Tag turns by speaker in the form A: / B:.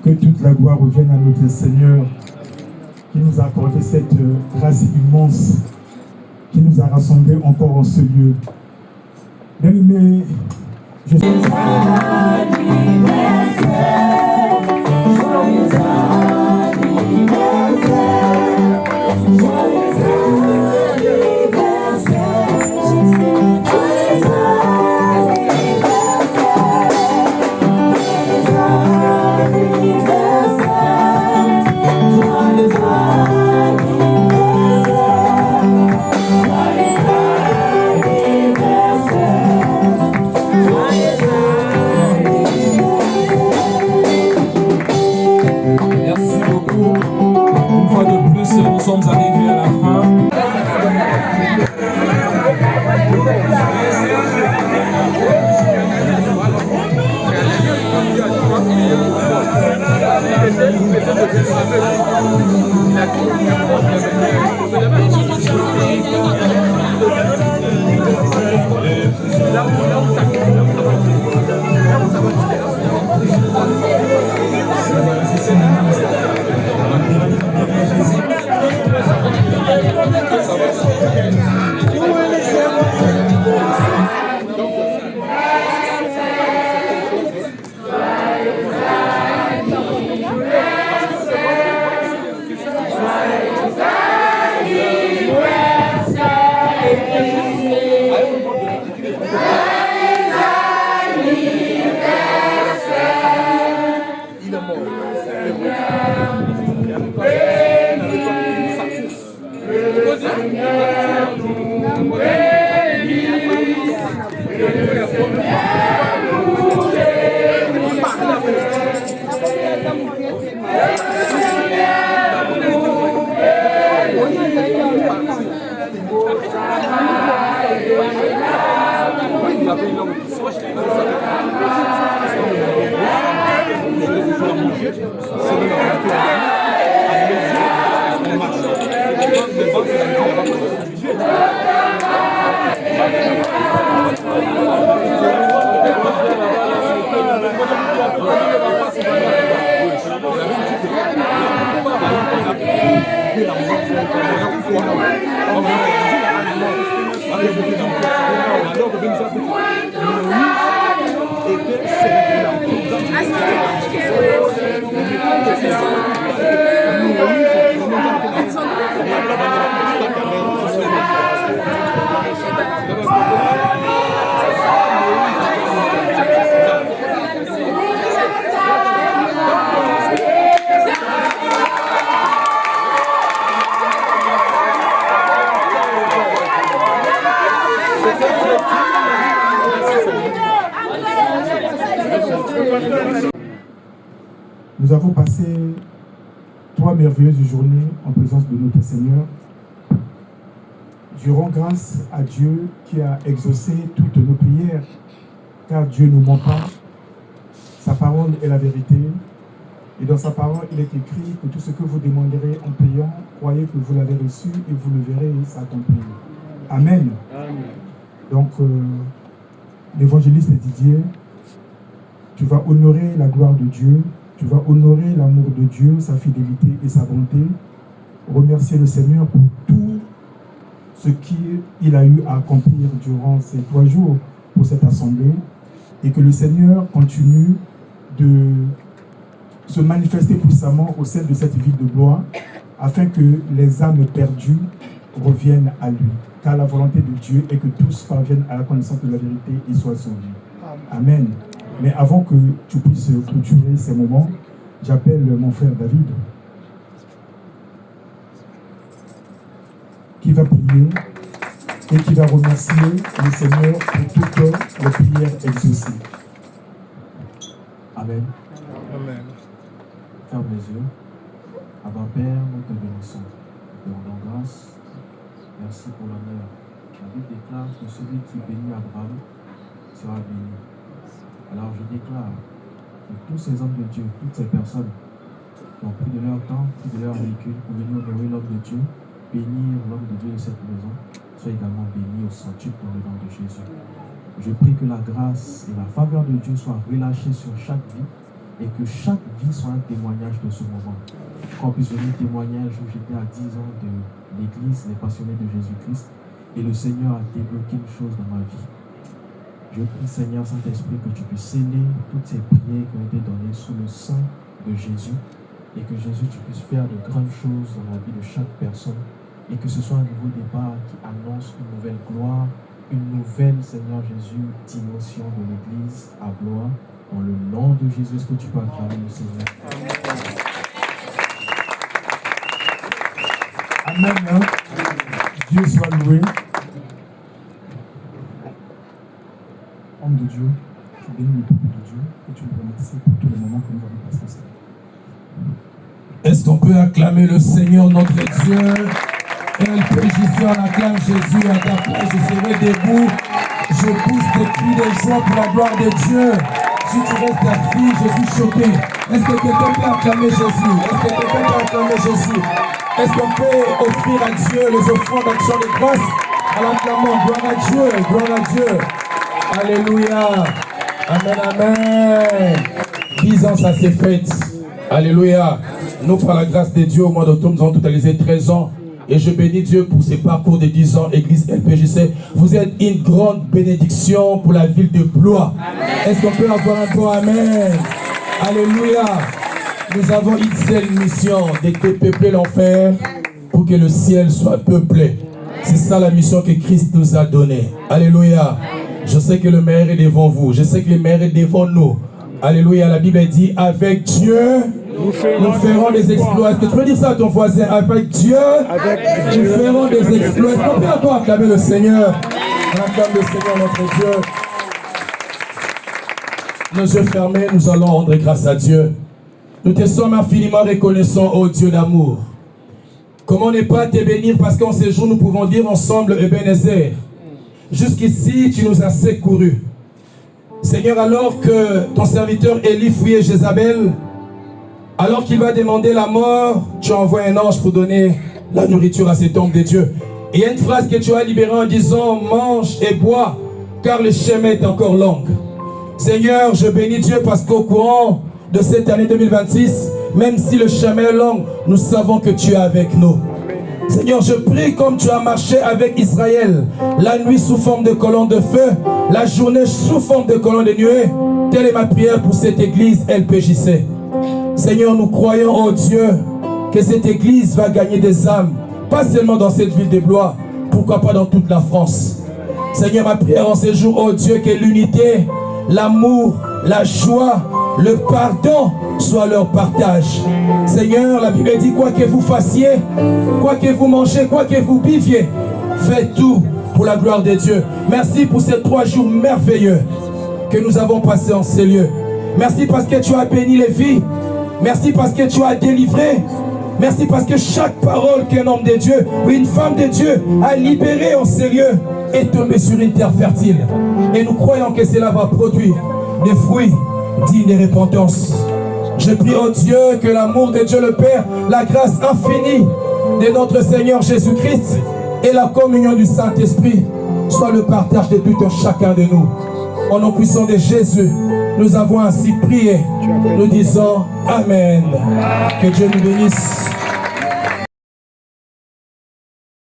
A: Que toute la gloire revienne à notre Seigneur qui nous a accordé cette grâce immense, qui nous a rassemblés encore en ce lieu. Bien-aimés, je suis...
B: Nous sommes arrivés à la fin.
A: Nous avons passé 3 merveilleuses journées en présence de notre Seigneur. Je rends grâce à Dieu qui a exaucé toutes nos prières, car Dieu ne ment pas. Sa parole est la vérité. Et dans sa parole, il est écrit que tout ce que vous demanderez en priant, croyez que vous l'avez reçu et vous le verrez s'accomplir. Amen. Amen. Donc, l'évangéliste Didier, tu vas honorer la gloire de Dieu, tu vas honorer l'amour de Dieu, sa fidélité et sa bonté, remercier le Seigneur pour tout ce qu'il a eu à accomplir durant ces 3 jours pour cette assemblée, et que le Seigneur continue de se manifester puissamment au sein de cette ville de gloire, afin que les âmes perdues reviennent à lui. Car la volonté de Dieu est que tous parviennent à la connaissance de la vérité et soient sauvés. Amen. Mais avant que tu puisses clôturer ces moments, j'appelle mon frère David, qui va prier et qui va remercier le Seigneur pour toutes les prières exaucées. Amen.
C: Amen.
D: Ferme les yeux. Abba Père, nous te bénissons. Nous te rendons grâce. Merci pour l'honneur. La Bible déclare que celui qui bénit Abraham sera béni. Alors je déclare que tous ces hommes de Dieu, toutes ces personnes qui ont pris de leur temps, pris de leur véhicule pour venir honorer l'homme de Dieu, bénir l'homme de Dieu de cette maison, soient également bénis au centuple dans le nom de Jésus. Je prie que la grâce et la faveur de Dieu soient relâchées sur chaque vie, et que chaque vie soit un témoignage de ce moment. Qu'on puisse donner un témoignage où j'étais à 10 ans de l'église, les passionnés de Jésus-Christ, et le Seigneur a débloqué une chose dans ma vie. Je prie, Seigneur Saint-Esprit, que tu puisses sceller toutes ces prières qui ont été données sous le sang de Jésus, et que Jésus, tu puisses faire de grandes choses dans la vie de chaque personne, et que ce soit un nouveau départ qui annonce une nouvelle gloire, une nouvelle, Seigneur Jésus, dimension de l'Église à gloire. Dans le nom de Jésus, est-ce que tu peux acclamer le Seigneur?
A: Amen. Dieu soit loué. Homme de Dieu, tu bénis le peuple de Dieu et tu le remercies pour tous les moments que nous avons passés ensemble.
B: Est-ce qu'on peut acclamer le Seigneur notre Dieu? LPJC, on acclame Jésus à ta place. Je serai debout. Je pousse des cris de joie pour la gloire de Dieu. Si tu restes assis, je suis choqué. Est-ce que quelqu'un peut acclamer Jésus? Est-ce que quelqu'un peut acclamer Jésus? Est-ce qu'on peut offrir à Dieu les offrandes d'action de grâce en l'acclamant? Gloire à Dieu, gloire à Dieu. Alléluia. Amen, amen. 10 ans, ça s'est fait. Alléluia. Nous, par la grâce de Dieu, au mois d'octobre, nous avons totalisé 13 ans. Et je bénis Dieu pour ces parcours de 10 ans, Église LPJC. Vous êtes une grande bénédiction pour la ville de Blois. Est-ce qu'on peut avoir un bon amen? Alléluia. Nous avons une seule mission, de dépeupler l'enfer pour que le ciel soit peuplé. C'est ça la mission que Christ nous a donnée. Alléluia. Je sais que le meilleur est devant vous. Je sais que le meilleur est devant nous. Alléluia. La Bible dit, avec Dieu, nous ferons des exploits. Est-ce que tu peux dire ça à ton voisin? Avec Dieu, nous ferons des exploits. Est-ce qu'on peut encore acclamer le Seigneur? On acclame le Seigneur notre Dieu. Nos yeux fermés, nous allons rendre grâce à Dieu. Nous te sommes infiniment reconnaissants, ô Dieu d'amour. Comment ne pas te bénir, parce qu'en ces jours, nous pouvons dire ensemble, Ebenezer. Jusqu'ici, tu nous as secourus. Seigneur, alors que ton serviteur Élie fouillait Jézabel, alors qu'il va demander la mort, tu envoies un ange pour donner la nourriture à cet homme de Dieu. Et il y a une phrase que tu as libérée en disant, mange et bois, car le chemin est encore long. Seigneur, je bénis Dieu parce qu'au courant de cette année 2026, même si le chemin est long, nous savons que tu es avec nous. Seigneur, je prie comme tu as marché avec Israël, la nuit sous forme de colonne de feu, la journée sous forme de colonne de nuée. Telle est ma prière pour cette église LPJC. Seigneur, nous croyons, oh Dieu, que cette église va gagner des âmes, pas seulement dans cette ville de Blois, pourquoi pas dans toute la France. Seigneur, ma prière en ces jours, oh Dieu, que l'unité, l'amour, la joie, le pardon soit leur partage. Seigneur, la Bible dit, quoi que vous fassiez, quoi que vous mangez, quoi que vous buviez, faites tout pour la gloire de Dieu. Merci pour ces 3 jours merveilleux que nous avons passés en ces lieux. Merci parce que tu as béni les vies. Merci parce que tu as délivré. Merci parce que chaque parole qu'un homme de Dieu ou une femme de Dieu a libérée en ces lieux est tombée sur une terre fertile. Et nous croyons que cela va produire des fruits dignes de repentance. Je prie, oh Dieu, que l'amour de Dieu le Père, la grâce infinie de notre Seigneur Jésus-Christ et la communion du Saint-Esprit soit le partage de tout un chacun de nous. Au nom puissant de Jésus, nous avons ainsi prié. Nous disons Amen. Que Dieu nous bénisse.